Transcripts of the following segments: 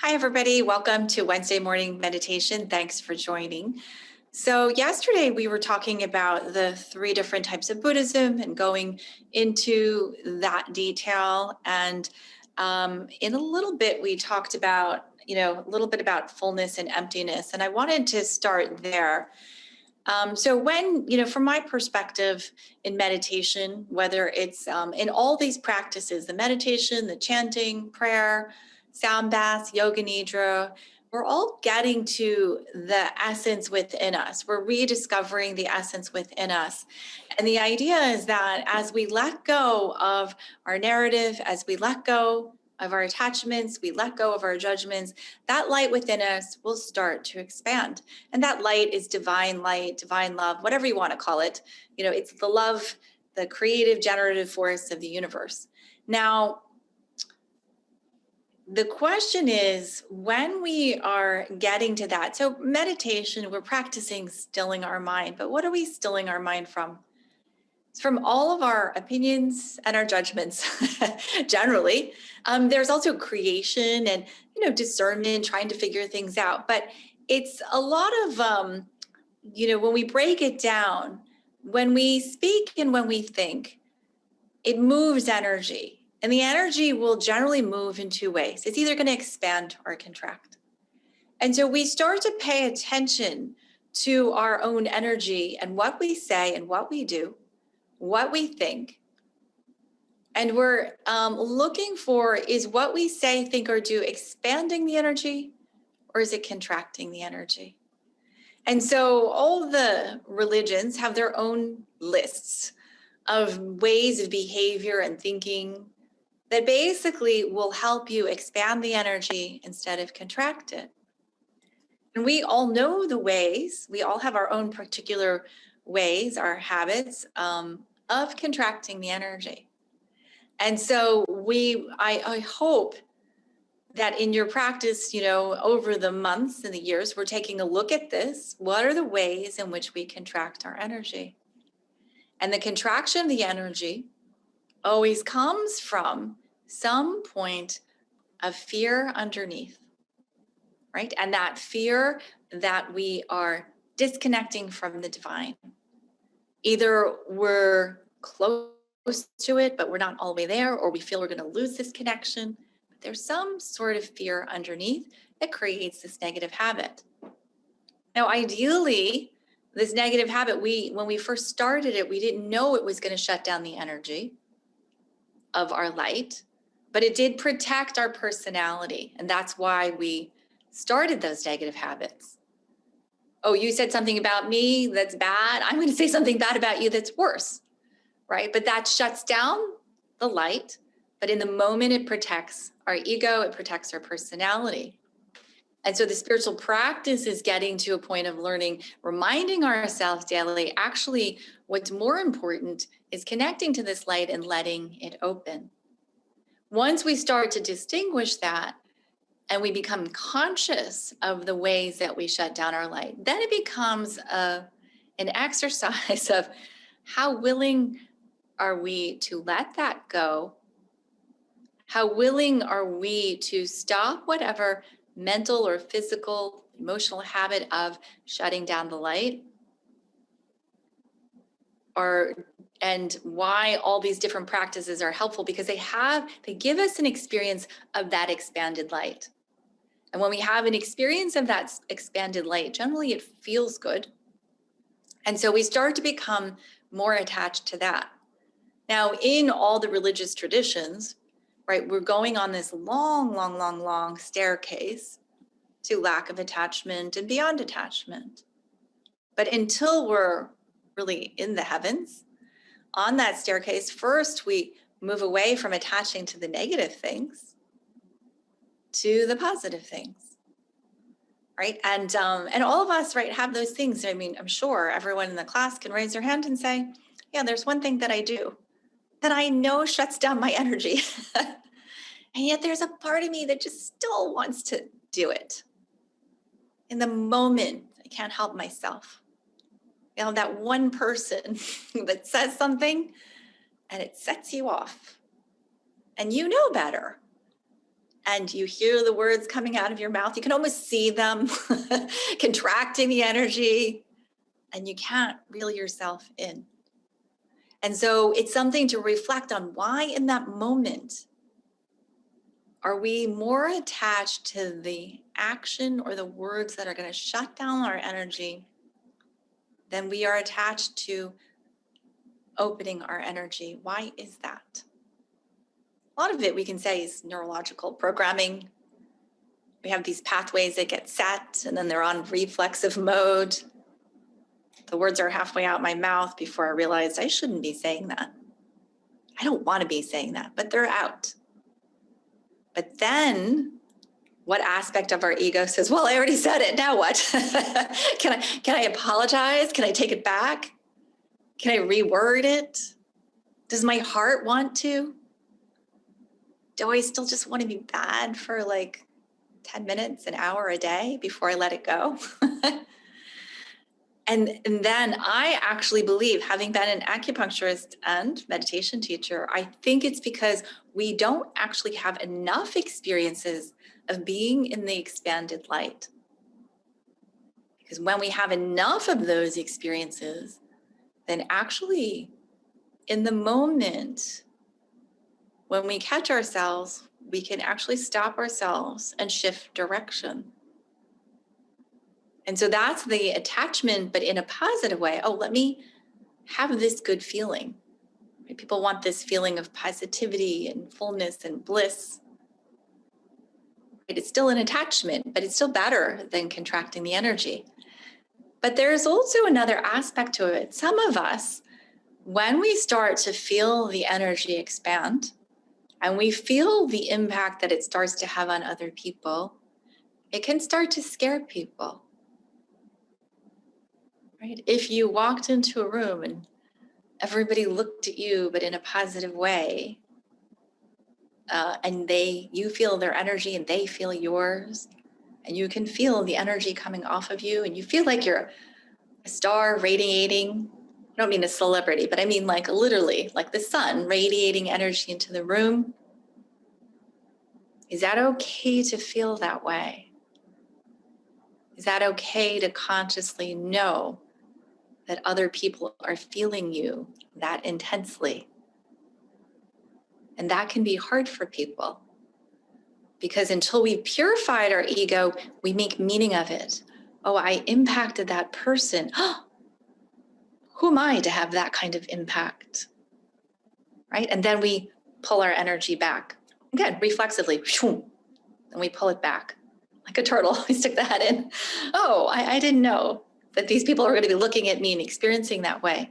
Hi, everybody. Welcome to Wednesday morning meditation. Thanks for joining. So yesterday we were talking about the three different types of Buddhism and going into that detail. And in a little bit, we talked about, a little bit about fullness and emptiness. And I wanted to start there. So when, from my perspective in meditation, whether it's in all these practices, the meditation, the chanting, prayer, sound baths, yoga nidra, we're all getting to the essence within us. We're rediscovering the essence within us. And the idea is that as we let go of our narrative, as we let go of our attachments, we let go of our judgments, that light within us will start to expand. And that light is divine light, divine love, whatever you want to call it. It's the love, the creative, generative force of the universe. Now, the question is, when we are getting to that, so meditation, we're practicing stilling our mind, but what are we stilling our mind from? It's from all of our opinions and our judgments, generally. There's also creation and, discernment, trying to figure things out. But it's a lot of, when we break it down, when we speak and when we think, it moves energy. And the energy will generally move in two ways. It's either going to expand or contract. And so we start to pay attention to our own energy and what we say and what we do, what we think. And we're looking for, is what we say, think, or do expanding the energy, or is it contracting the energy? And so all the religions have their own lists of ways of behavior and thinking that basically will help you expand the energy instead of contract it. And we all know the ways, we all have our own particular ways, our habits of contracting the energy. And so I hope that in your practice, over the months and the years, we're taking a look at this. What are the ways in which we contract our energy? And the contraction of the energy always comes from some point of fear underneath, right? And that fear that we are disconnecting from the divine. Either we're close to it, but we're not all the way there, or we feel we're going to lose this connection. But there's some sort of fear underneath that creates this negative habit. Now, ideally, this negative habit, when we first started it, we didn't know it was going to shut down the energy of our light, but it did protect our personality. And that's why we started those negative habits. Oh, you said something about me that's bad. I'm going to say something bad about you that's worse, right? But that shuts down the light. But in the moment, it protects our ego, it protects our personality. And so the spiritual practice is getting to a point of learning, reminding ourselves daily, actually, what's more important is connecting to this light and letting it open. Once we start to distinguish that and we become conscious of the ways that we shut down our light, then it becomes an exercise of how willing are we to let that go? How willing are we to stop whatever mental or physical, emotional habit of shutting down the light? And why all these different practices are helpful, because they give us an experience of that expanded light. And when we have an experience of that expanded light, generally it feels good. And so we start to become more attached to that. Now, in all the religious traditions, right, we're going on this long staircase to lack of attachment and beyond attachment. But until we're really in the heavens, on that staircase, first we move away from attaching to the negative things to the positive things, right? And all of us, right, have those things. I mean, I'm sure everyone in the class can raise their hand and say, yeah, there's one thing that I do that I know shuts down my energy. And yet there's a part of me that just still wants to do it. In the moment, I can't help myself. That one person that says something and it sets you off and you know better. and you hear the words coming out of your mouth. You can almost see them contracting the energy, and you can't reel yourself in. And so it's something to reflect on. Why in that moment are we more attached to the action or the words that are going to shut down our energy than we are attached to opening our energy? Why is that? A lot of it we can say is neurological programming. We have these pathways that get set and then they're on reflexive mode. The words are halfway out my mouth before I realize I shouldn't be saying that. I don't want to be saying that, but they're out. But then what aspect of our ego says, well, I already said it, now what? Can I apologize? Can I take it back? Can I reword it? Does my heart want to? Do I still just want to be bad for like 10 minutes, an hour a day before I let it go? And then I actually believe, having been an acupuncturist and meditation teacher, I think it's because we don't actually have enough experiences of being in the expanded light. Because when we have enough of those experiences, then actually in the moment, when we catch ourselves, we can actually stop ourselves and shift direction. And so that's the attachment, but in a positive way. Oh, let me have this good feeling. Right? People want this feeling of positivity and fullness and bliss. Right? It's still an attachment, but it's still better than contracting the energy. But there's also another aspect to it. Some of us, when we start to feel the energy expand and we feel the impact that it starts to have on other people, it can start to scare people. Right? If you walked into a room and everybody looked at you, but in a positive way, and you feel their energy and they feel yours, and you can feel the energy coming off of you, and you feel like you're a star radiating. I don't mean a celebrity, but I mean like literally, like the sun radiating energy into the room. Is that okay to feel that way? Is that okay to consciously know that other people are feeling you that intensely? And that can be hard for people because until we've purified our ego, we make meaning of it. Oh, I impacted that person. Who am I to have that kind of impact? Right? And then we pull our energy back. Again, reflexively, and we pull it back like a turtle. We stick the head in. Oh, I didn't know that these people are going to be looking at me and experiencing that way.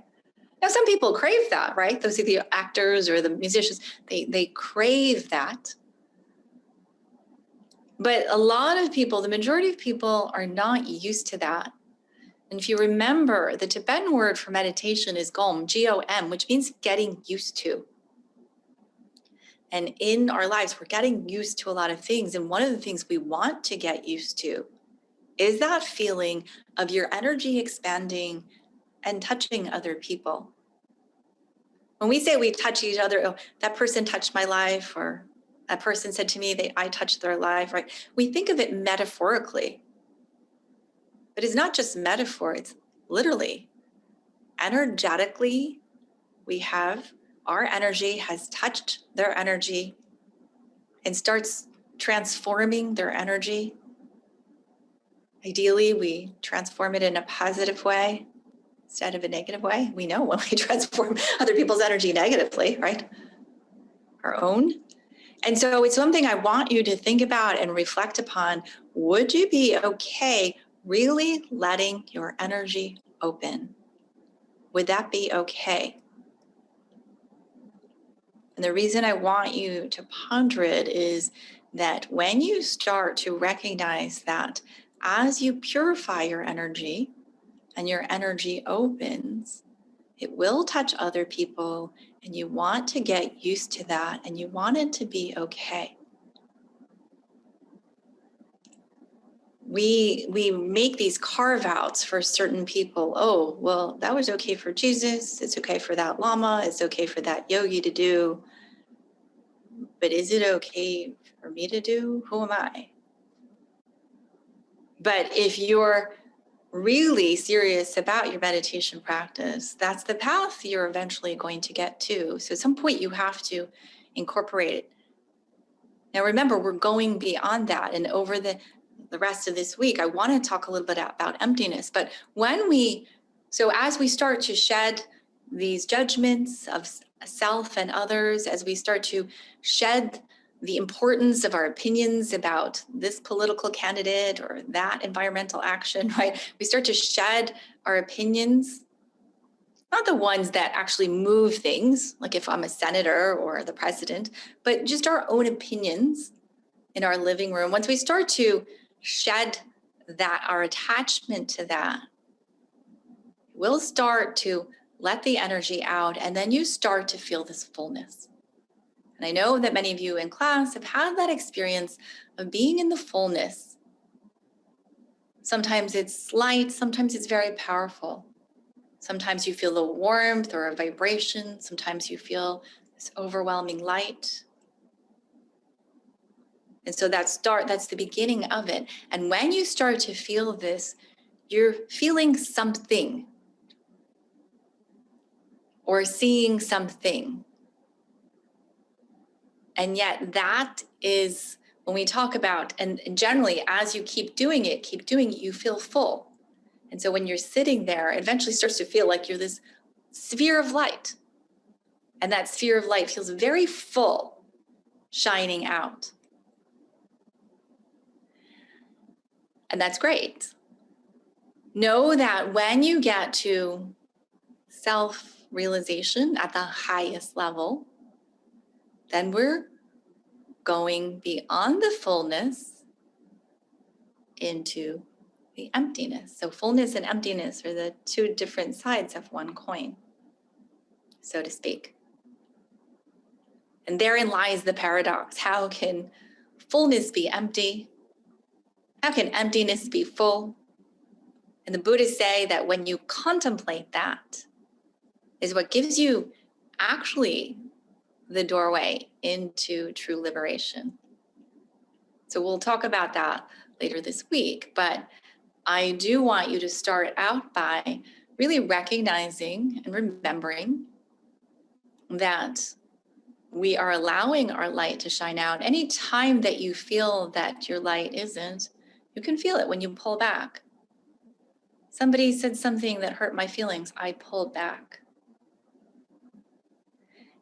Now, some people crave that, right? Those are the actors or the musicians. They crave that. But a lot of people, the majority of people, are not used to that. And if you remember, the Tibetan word for meditation is gom, G-O-M, which means getting used to. And in our lives, we're getting used to a lot of things. And one of the things we want to get used to is that feeling of your energy expanding and touching other people. When we say we touch each other, oh, that person touched my life, or that person said to me I touched their life, right? We think of it metaphorically. But it's not just metaphor, it's literally. Energetically, our energy has touched their energy and starts transforming their energy. Ideally, we transform it in a positive way instead of a negative way. We know when we transform other people's energy negatively, right? Our own. And so it's something I want you to think about and reflect upon. Would you be okay really letting your energy open? Would that be okay? And the reason I want you to ponder it is that when you start to recognize that as you purify your energy and your energy opens, it will touch other people, and you want to get used to that, and you want it to be okay. We make these carve-outs for certain people. Oh, well, that was okay for Jesus. It's okay for that Lama. It's okay for that yogi to do. But is it okay for me to do? Who am I? But if you're really serious about your meditation practice, that's the path you're eventually going to get to. So at some point you have to incorporate it. Now remember, we're going beyond that. And over the rest of this week, I want to talk a little bit about emptiness. But so as we start to shed these judgments of self and others, as we start to shed the importance of our opinions about this political candidate or that environmental action, right? We start to shed our opinions, not the ones that actually move things, like if I'm a senator or the president, but just our own opinions in our living room. Once we start to shed that, our attachment to that, we'll start to let the energy out, and then you start to feel this fullness. And I know that many of you in class have had that experience of being in the fullness. Sometimes it's light, sometimes it's very powerful. Sometimes you feel a warmth or a vibration. Sometimes you feel this overwhelming light. And so that's the beginning of it. And when you start to feel this, you're feeling something or seeing something. And yet that is when we talk about, and generally as you keep doing it, you feel full. And so when you're sitting there, it eventually starts to feel like you're this sphere of light. And that sphere of light feels very full, shining out. And that's great. Know that when you get to self-realization at the highest level, then we're going beyond the fullness into the emptiness. So fullness and emptiness are the two different sides of one coin, so to speak. And therein lies the paradox. How can fullness be empty? How can emptiness be full? And the Buddhists say that when you contemplate that is what gives you actually the doorway into true liberation. So we'll talk about that later this week, but I do want you to start out by really recognizing and remembering that we are allowing our light to shine out. Any time that you feel that your light isn't, you can feel it when you pull back. Somebody said something that hurt my feelings. I pulled back.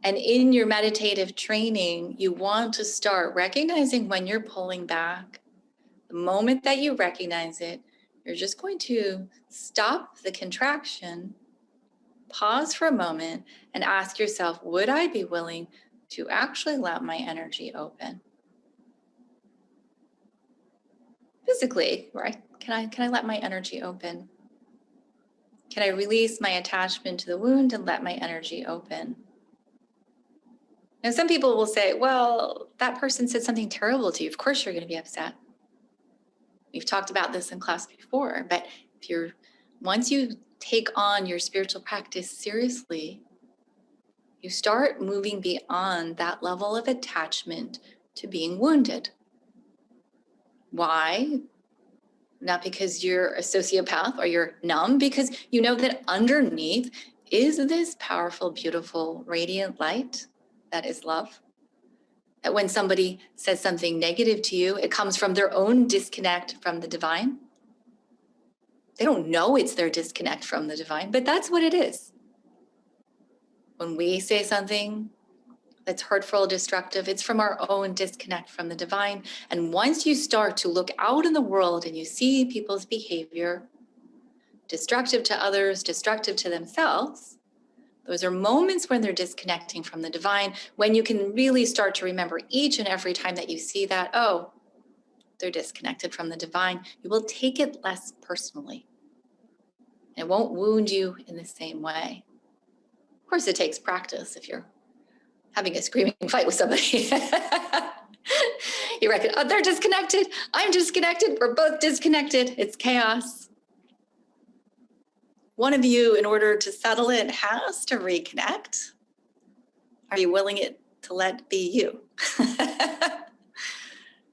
And in your meditative training, you want to start recognizing when you're pulling back. The moment that you recognize it, you're just going to stop the contraction, pause for a moment, and ask yourself, would I be willing to actually let my energy open? Physically, right? Can I let my energy open? Can I release my attachment to the wound and let my energy open? Now, some people will say, well, that person said something terrible to you. Of course you're going to be upset. We've talked about this in class before, but once you take on your spiritual practice seriously, you start moving beyond that level of attachment to being wounded. Why? Not because you're a sociopath or you're numb, because you know that underneath is this powerful, beautiful, radiant light that is love. That when somebody says something negative to you, it comes from their own disconnect from the divine. They don't know it's their disconnect from the divine, but that's what it is. When we say something that's hurtful, destructive, it's from our own disconnect from the divine. And once you start to look out in the world and you see people's behavior, destructive to others, destructive to themselves, those are moments when they're disconnecting from the divine, when you can really start to remember each and every time that you see that, oh, they're disconnected from the divine. You will take it less personally. It won't wound you in the same way. Of course, it takes practice if you're having a screaming fight with somebody. You reckon, oh, they're disconnected. I'm disconnected. We're both disconnected. It's chaos. One of you, in order to settle it, has to reconnect. Are you willing to let be you?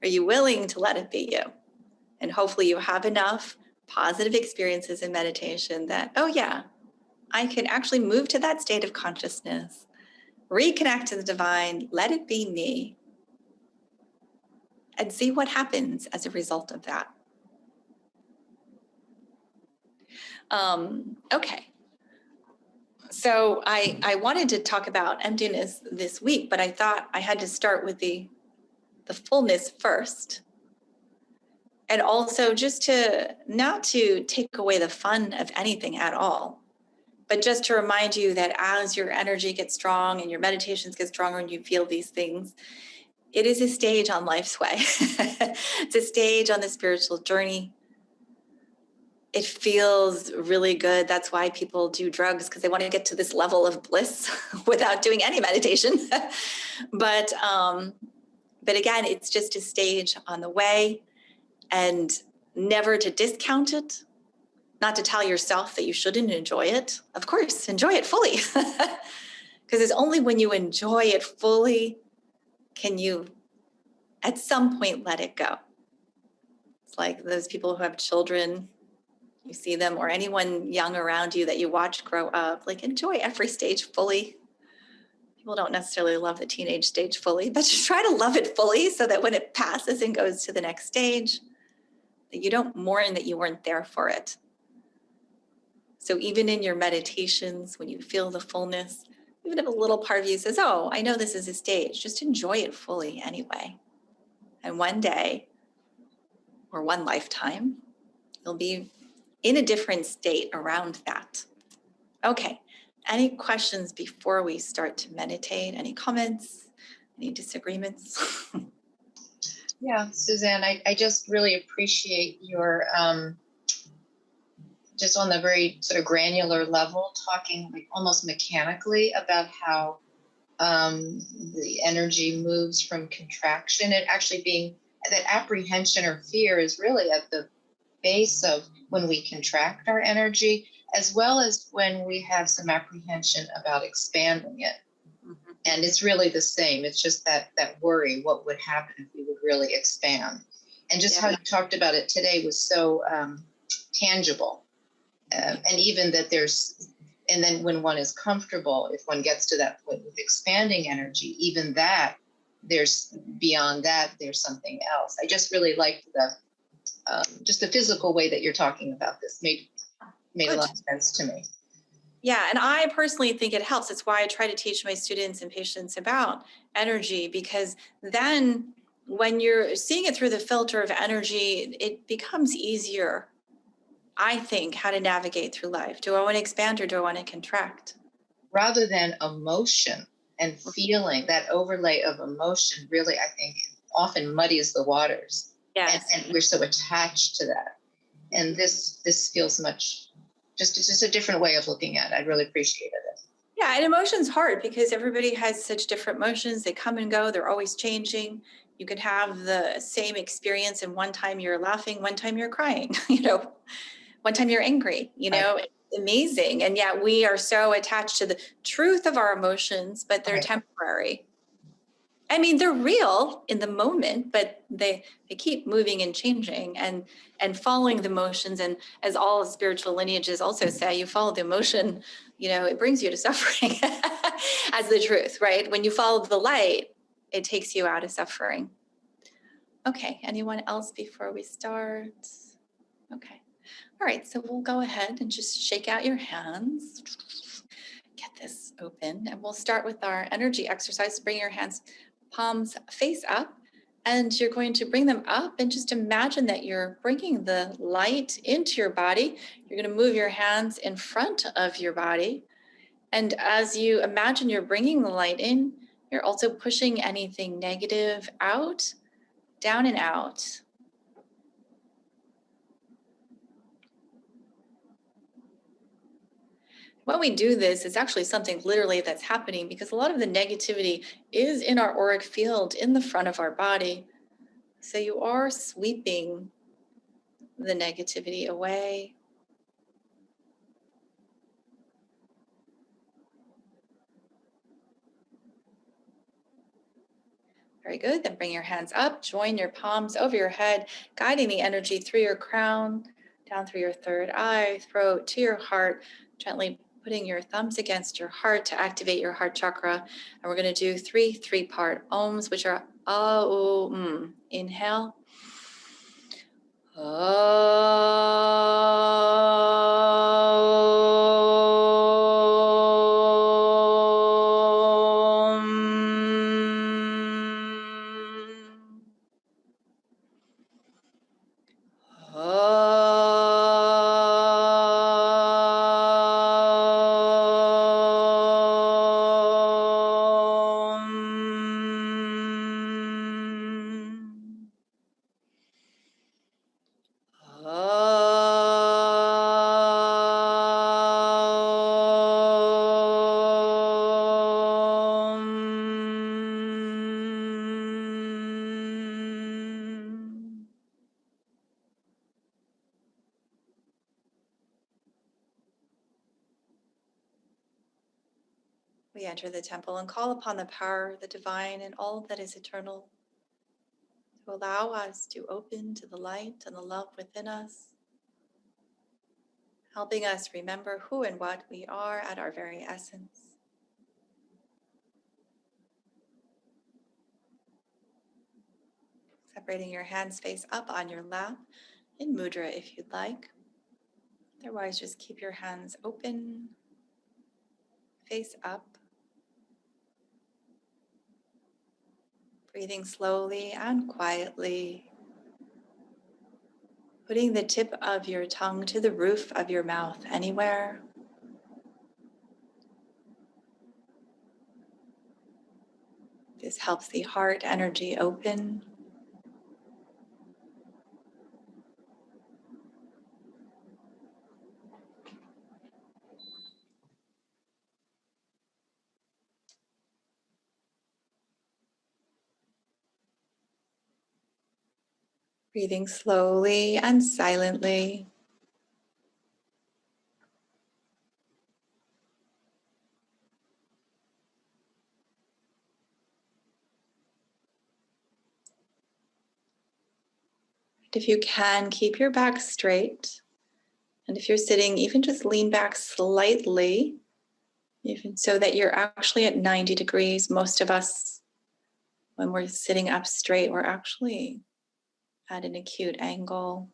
Are you willing to let it be you? And hopefully you have enough positive experiences in meditation that, oh yeah, I can actually move to that state of consciousness, reconnect to the divine, let it be me, and see what happens as a result of that. Okay. So I wanted to talk about emptiness this week, but I thought I had to start with the fullness first. And also just to not to take away the fun of anything at all, but just to remind you that as your energy gets strong and your meditations get stronger and you feel these things, it is a stage on life's way. It's a stage on the spiritual journey. It feels really good. That's why people do drugs, because they want to get to this level of bliss without doing any meditation. But again, it's just a stage on the way, and never to discount it, not to tell yourself that you shouldn't enjoy it. Of course, enjoy it fully. Because it's only when you enjoy it fully can you, at some point, let it go. It's like those people who have children, you see them, or anyone young around you that you watch grow up, like enjoy every stage fully. People don't necessarily love the teenage stage fully, but just try to love it fully so that when it passes and goes to the next stage, that you don't mourn that you weren't there for it. So even in your meditations, when you feel the fullness, even if a little part of you says, oh, I know this is a stage, just enjoy it fully anyway. And one day, or one lifetime, you'll be in a different state around that. Okay, any questions before we start to meditate? Any comments? Any disagreements? Yeah, Suzanne, I just really appreciate your, just on the very sort of granular level, talking like almost mechanically about how the energy moves from contraction, and actually being that apprehension or fear is really at the base of when we contract our energy, as well as when we have some apprehension about expanding it. Mm-hmm. And it's really the same. It's just that worry, what would happen if we would really expand? And just how you talked about it today was so tangible. And even that and then when one is comfortable, if one gets to that point with expanding energy, even that, there's beyond that, there's something else. I just really liked just the physical way that you're talking about this made a lot of sense to me. Yeah, and I personally think it helps. It's why I try to teach my students and patients about energy, because then when you're seeing it through the filter of energy, it becomes easier, I think, how to navigate through life. Do I want to expand or do I want to contract? Rather than emotion and feeling, that overlay of emotion really, I think, often muddies the waters. Yes. And we're so attached to that. And this feels much, it's just a different way of looking at it. I really appreciated it. Yeah, and emotion's hard because everybody has such different emotions. They come and go. They're always changing. You could have the same experience, and one time you're laughing, one time you're crying, one time you're angry, It's amazing. And yet we are so attached to the truth of our emotions, but they're temporary. I mean, they're real in the moment, but they keep moving and changing and following the motions. And as all spiritual lineages also say, you follow the emotion, it brings you to suffering as the truth, right? When you follow the light, it takes you out of suffering. Okay, anyone else before we start? Okay. All right, so we'll go ahead and just shake out your hands. Get this open, and we'll start with our energy exercise. Bring your hands, palms face up, and you're going to bring them up and just imagine that you're bringing the light into your body. You're going to move your hands in front of your body. And as you imagine you're bringing the light in, you're also pushing anything negative out, down and out. When we do this, it's actually something literally that's happening because a lot of the negativity is in our auric field in the front of our body. So you are sweeping the negativity away. Very good. Then bring your hands up, join your palms over your head, guiding the energy through your crown, down through your third eye, throat, to your heart, gently putting your thumbs against your heart to activate your heart chakra. And we're going to do three-part ohms, which are Aum. Inhale. We enter the temple and call upon the power, the divine, and all that is eternal to allow us to open to the light and the love within us, helping us remember who and what we are at our very essence. Separating your hands face up on your lap in mudra if you'd like. Otherwise, just keep your hands open, face up. Breathing slowly and quietly. Putting the tip of your tongue to the roof of your mouth anywhere. This helps the heart energy open. Breathing slowly and silently. If you can, keep your back straight. And if you're sitting, even just lean back slightly, even so that you're actually at 90 degrees. Most of us, when we're sitting up straight, we're actually at an acute angle.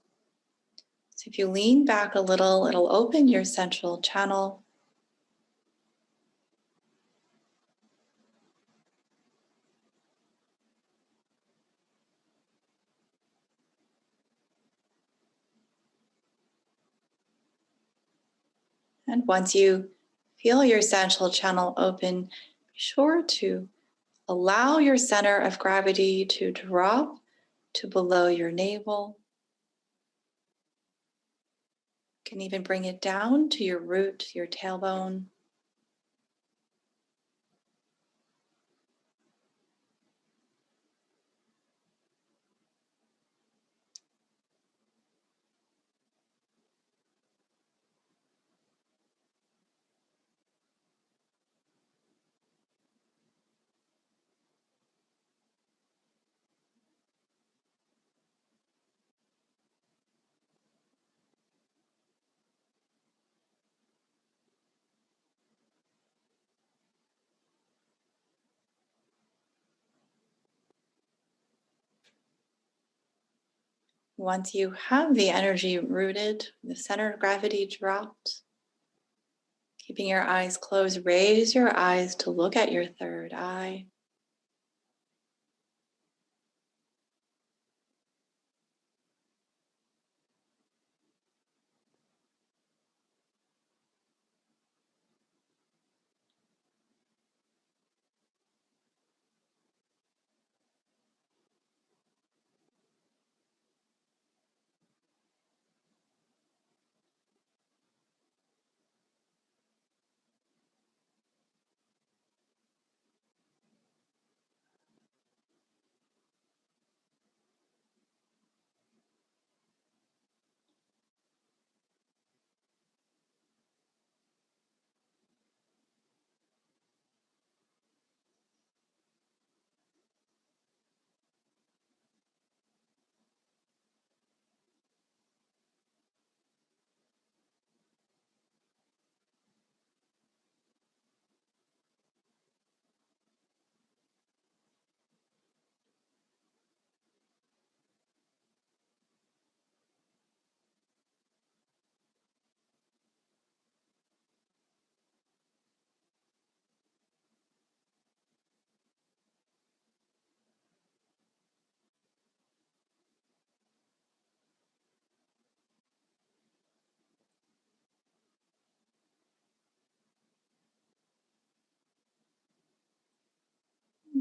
So if you lean back a little, it'll open your central channel. And once you feel your central channel open, be sure to allow your center of gravity to drop to below your navel. You can even bring it down to your root, your tailbone. Once you have the energy rooted, the center of gravity dropped, keeping your eyes closed, raise your eyes to look at your third eye.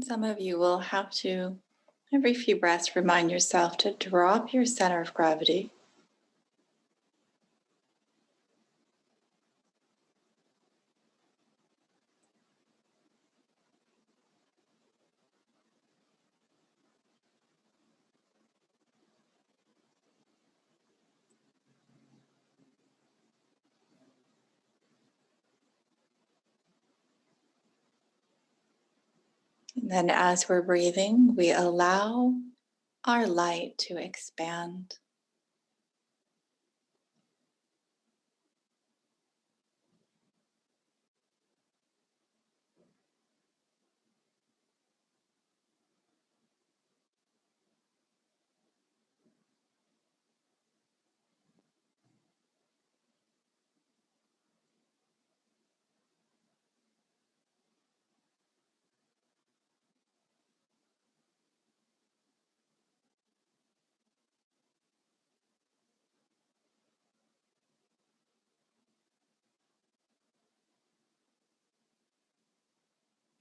Some of you will have to, every few breaths, remind yourself to drop your center of gravity. And then as we're breathing, we allow our light to expand.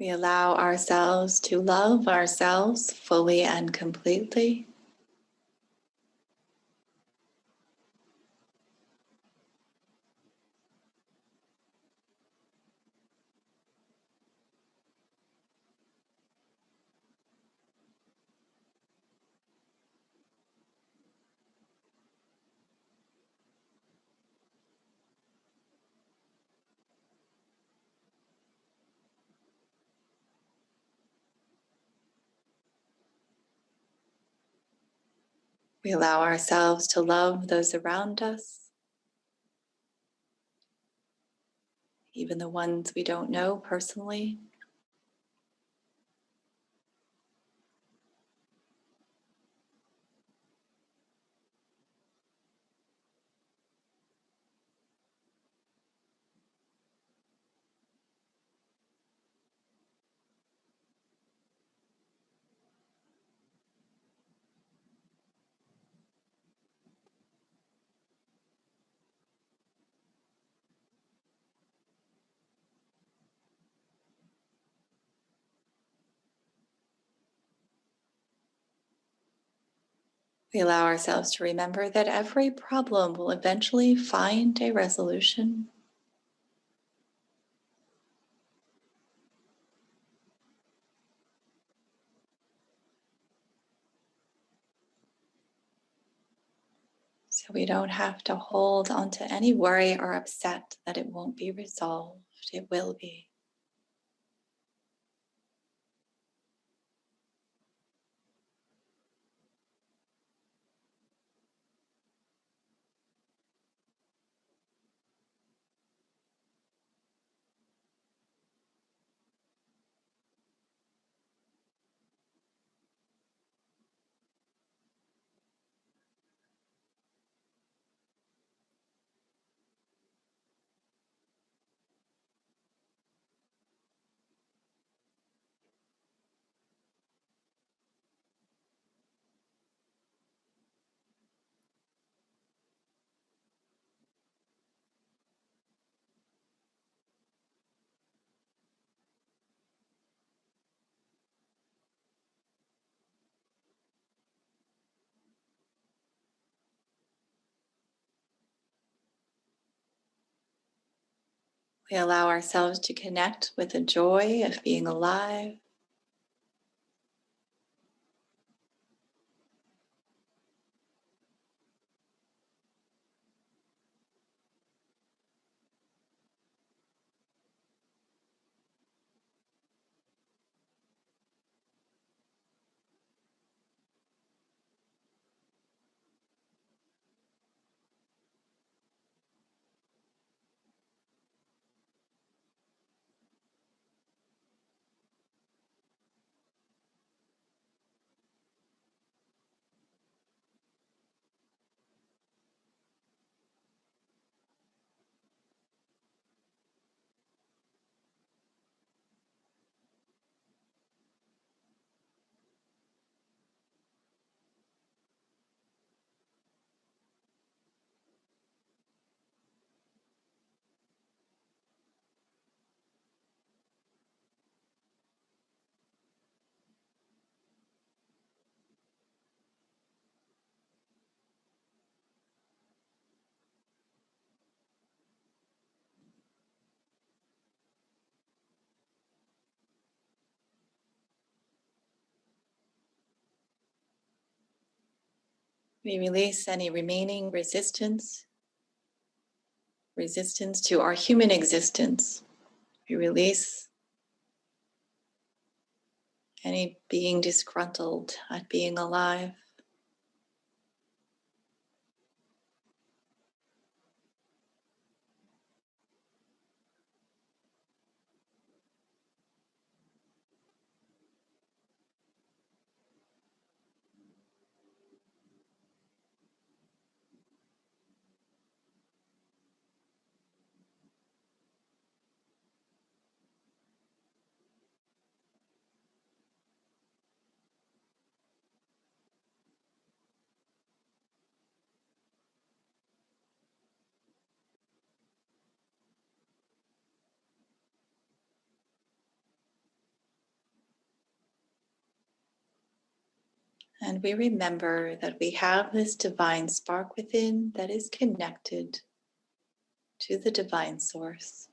We allow ourselves to love ourselves fully and completely. We allow ourselves to love those around us, even the ones we don't know personally. We allow ourselves to remember that every problem will eventually find a resolution. So we don't have to hold onto any worry or upset that it won't be resolved. It will be. We allow ourselves to connect with the joy of being alive. We release any remaining resistance to our human existence. We release any being disgruntled at being alive. And we remember that we have this divine spark within that is connected to the divine source.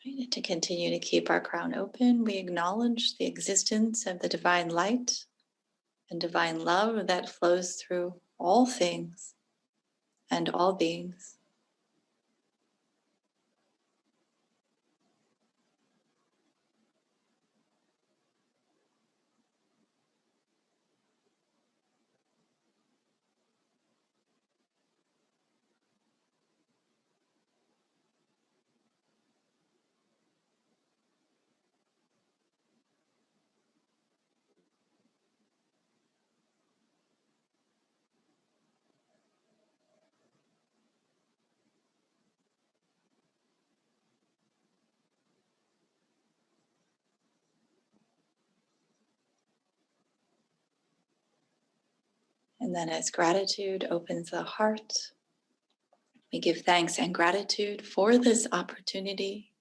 Right, to continue to keep our crown open, we acknowledge the existence of the divine light and divine love that flows through all things and all beings. And then as gratitude opens the heart, we give thanks and gratitude for this opportunity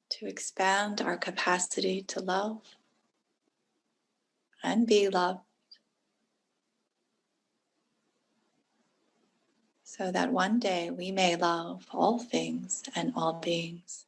to expand our capacity to love and be loved, so that one day we may love all things and all beings.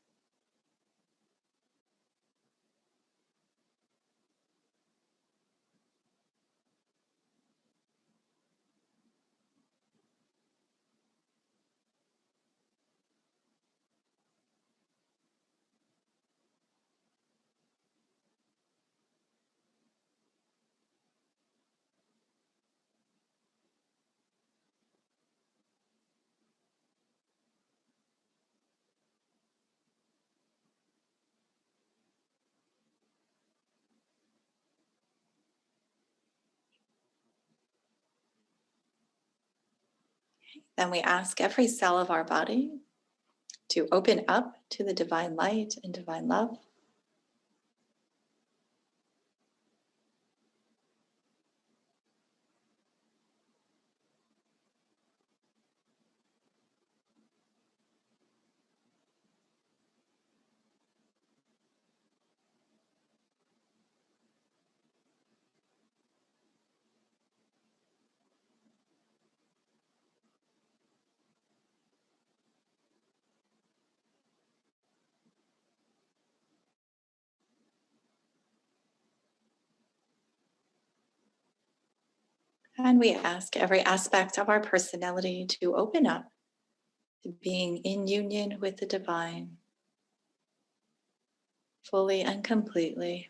Then we ask every cell of our body to open up to the divine light and divine love. And we ask every aspect of our personality to open up to being in union with the divine, fully and completely.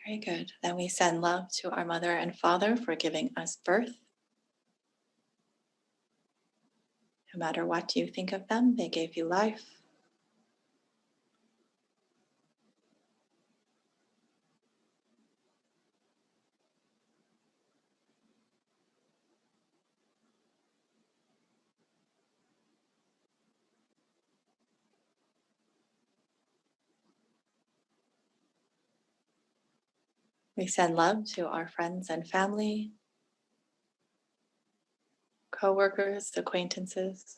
Very good. Then we send love to our mother and father for giving us birth. No matter what you think of them, they gave you life. We send love to our friends and family, coworkers, acquaintances.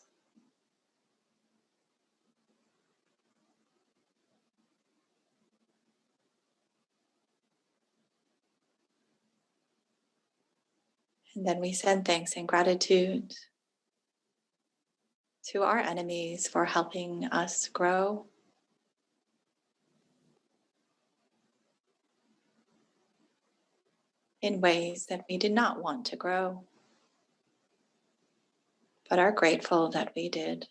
And then we send thanks and gratitude to our enemies for helping us grow, in ways that we did not want to grow, but are grateful that we did.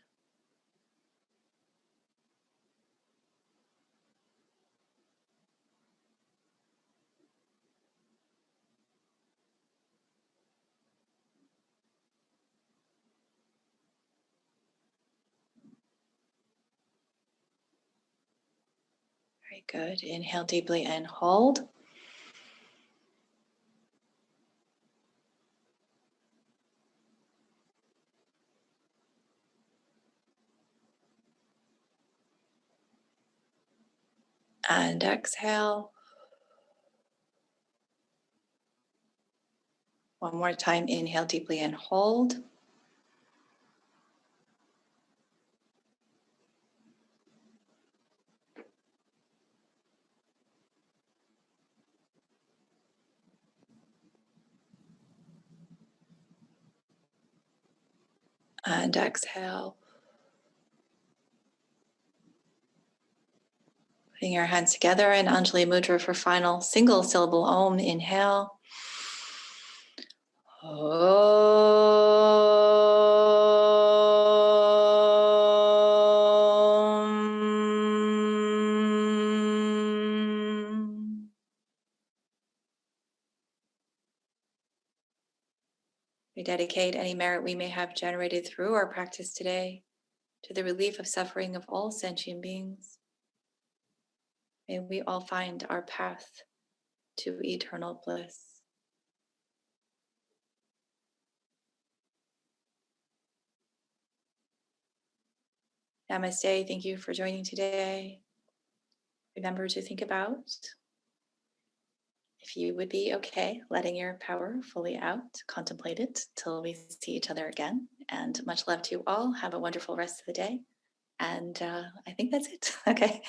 Very good. Inhale deeply and hold. And exhale. One more time. Inhale deeply and hold. And exhale. Putting your hands together in Anjali Mudra for final single syllable Om. Inhale. Om. We dedicate any merit we may have generated through our practice today to the relief of suffering of all sentient beings. May we all find our path to eternal bliss. Namaste. Thank you for joining today. Remember to think about if you would be okay letting your power fully out. Contemplate it till we see each other again. And much love to you all. Have a wonderful rest of the day. And I think that's it. Okay.